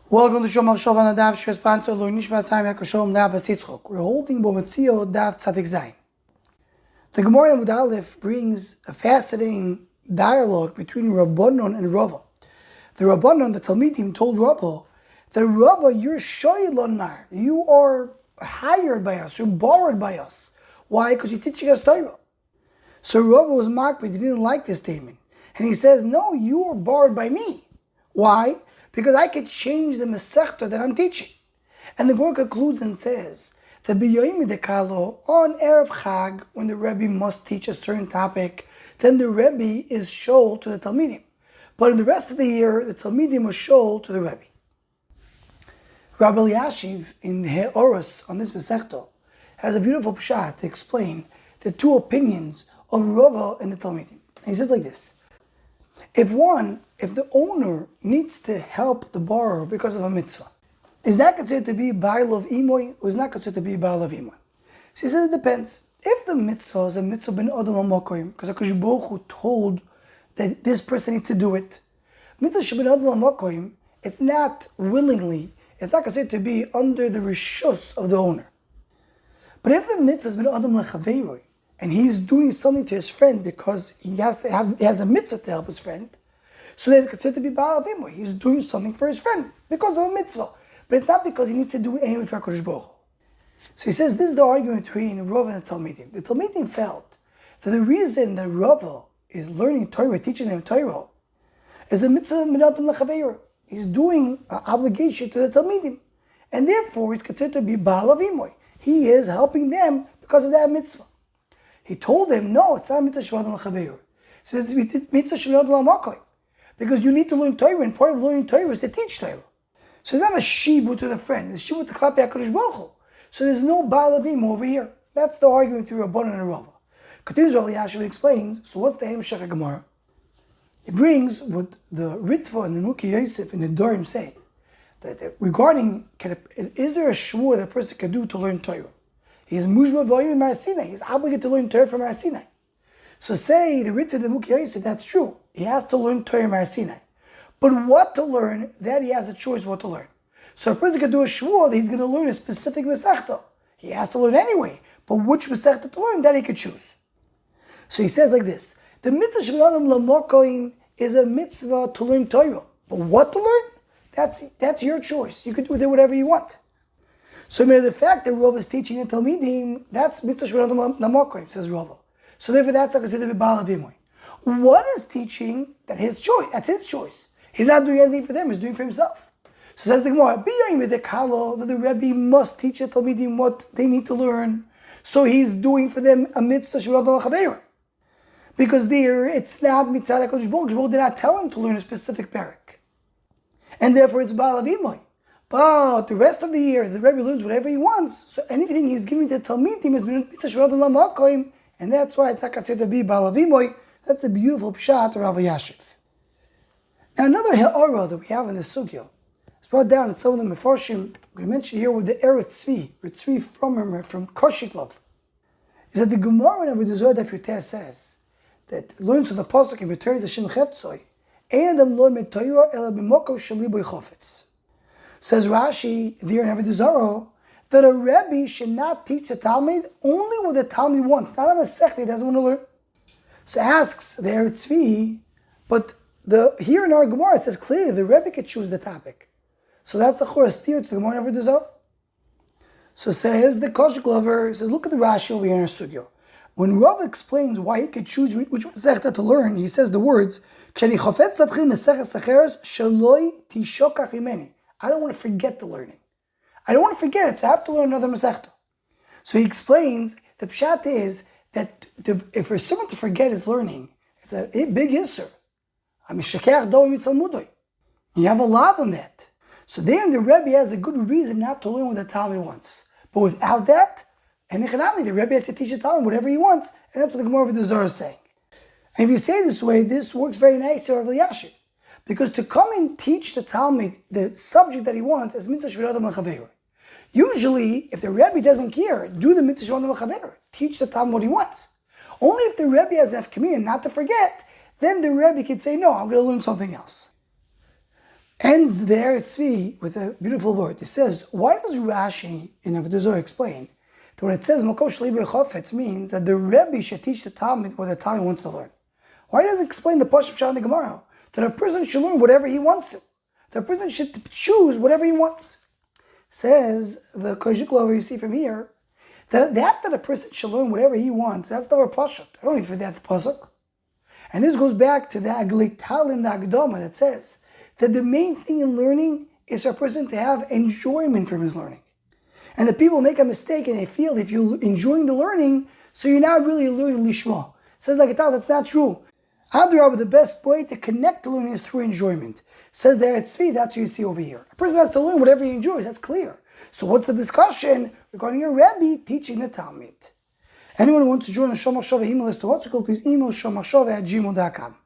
Welcome to Shomar Shovan Adav Shesponsor Nishma Saim Yakashom Nav Sitzchok. We're holding Metzia Dav Tzadik Zayin. The Gemara in Amud Aleph brings a fascinating dialogue between Rabbanon and Rava. The Rabbanon, the Talmidim, told Rava that Rava, you're shoylon mar. You are hired by us. You're borrowed by us. Why? Because you're teaching us Torah. So Rava was mocked, but he didn't like this statement, and he says, "No, you are borrowed by me. Why? Because I could change the Masechta that I'm teaching." And the Gemara concludes and says that B'yoyim Dekalo, on Erev Chag, when the Rebbe must teach a certain topic, then the Rebbe is shol to the Talmidim. But in the rest of the year, the Talmidim was shol to the Rebbe. Rabbi Yashiv in He'oros on this Masechta has a beautiful pshat to explain the two opinions of Rava and the Talmidim. And he says like this: If the owner needs to help the borrower because of a mitzvah, is that considered to be Baal of Imoy or is not considered to be Baal of Imoy? She says it depends. If the mitzvah is a mitzvah ben Adam al-Makoyim, because HaKadosh Baruch Hu told that this person needs to do it, mitzvah ben Adam al-Makoyim, it's not willingly, it's not considered to be under the rishus of the owner. But if the mitzvah is ben Adam al-Chaveiroi, and he's doing something to his friend because he has a mitzvah to help his friend, so then it's considered to be Baal of Imoy. He's doing something for his friend because of a mitzvah. But it's not because he needs to do it anyway for HaKadosh Baruch Hu. So he says this is the argument between Rava and the Talmidim. The Talmidim felt that the reason that Rava is learning Torah, teaching them Torah, is a mitzvah minatum lechaveira. He's doing an obligation to the Talmidim. And therefore he's considered to be Baal of Imoy. He is helping them because of that mitzvah. He told them, no, it's not a mitzvah shemadim lechaveira. So it's a mitzvah shemadim le'makoy. Because you need to learn Torah, and part of learning Torah is to teach Torah. So it's not a shibu to the friend, it's shibu to Klapi HaKadosh Baruch Hu. So there's no Baal Avim over here. That's the argument between Rabbanan and Rava. Continues Rabbi Yashiv explains, so what's the Hemshech HaGemara? He brings what the Ritva and the Nuki Yosef and the Dorim say, that regarding, is there a shmur that a person can do to learn Torah? He's Mujma V'oyim in Marasinai. He's obligated to learn Torah from Marasinai. So say the Ritva and the Nuki Yosef, that's true. He has to learn Torah in Marasinai. But what to learn, that he has a choice what to learn. So a person can do a shvur that he's going to learn a specific Masechta. He has to learn anyway. But which Masechta to learn, that he could choose. So he says like this: the mitzvah sheb'adam l'mokoim is a mitzvah to learn Torah. But what to learn? That's your choice. You can do with it whatever you want. So the fact that Rava is teaching the Talmidim, that's mitzvah sheb'adam l'mokoim, says Rava. So therefore that's not considered to be Baal Avimoy. What is teaching? That's his choice. He's not doing anything for them, he's doing for himself. So says the Gemara, that the Rebbe must teach the Talmidim what they need to learn. So he's doing for them a mitzvah sheb'adam l'chaveira. Because there, it's not mitzvah HaKadosh Baruch Hu did not tell him to learn a specific parak. And therefore it's Baal Avimoy. But the rest of the year, the Rebbe learns whatever he wants. So anything he's giving to the Talmidim is mitzvah sheb'adam l'makoim, and that's why it's not considered to be Baal Avimoy. That's a beautiful pshat of Rabbi Yashiv. Now another ha'ara that we have in the sugya is brought down in some of the mefarshim. We mention here with the Eretz Tzvi from Koshiklov, is that the Gemara in Avodah Zarah Daf Yuteh says that learns from the pasuk in returns to Shem Cheftzoi, Ein adam lo med Torah ela b'mokom shel libo chofetz. Says Rashi there in Avodah Zarah that a Rebbe should not teach the Talmud only what the Talmud wants, not a Masechta he doesn't want to learn. So asks the Eretz Tzvi, but here in our Gemara it says clearly the Rebbe could choose the topic. So that's a chorastir to the Gemara of Avodah Zarah. So says the Kosh Glover, says look at the Rashi over here in our sugya. When Rava explains why he could choose which Masechta to learn, he says the words, I don't want to forget the learning. I don't want to forget it, so I have to learn another Masechta. So he explains, the pshat is that if for someone to forget his learning, it's a big issur. You have a lot on that. So then the Rebbe has a good reason not to learn what the Talmud wants. But without that, and the Rebbe has to teach the Talmud whatever he wants, and that's what the Gemara of the Zohar is saying. And if you say this way, this works very nice for Rabbi Yashiv. Because to come and teach the Talmud the subject that he wants is mitzvah sheb'adam l'chaveira. Usually, if the Rebbe doesn't care, do the mitzvah sheb'adam l'chaveira. Teach the Talmud what he wants. Only if the Rebbe has enough communion not to forget, then the Rebbe could say, no, I'm going to learn something else. ends there Tzvi with a beautiful word. It says, why does Rashi in Avodah Zarah explain that when it says Makosh Liber Chofetz means that the Rebbi should teach the Talmud what the Talmud wants to learn? Why does it explain the Pashup Shah in the Gemara? That a person should learn whatever he wants to. That a person should choose whatever he wants. Says the Koshik Lover you see from here, that a person should learn whatever he wants, that's the Pashup. I don't need for that the Pasuk. And this goes back to the Aglital in the Agdama that says that the main thing in learning is for a person to have enjoyment from his learning. And the people make a mistake and they feel if you're enjoying the learning, so you're not really learning Lishma. Says the Aglital, that's not true. Adrabah, the best way to connect to learning is through enjoyment. Says there at Tzvi, that's what you see over here. A person has to learn whatever he enjoys, that's clear. So what's the discussion regarding your Rebbe teaching the Talmud? Anyone who wants to join the Shomachshava email list to Hotzikol, please email shomachshava@gmail.com.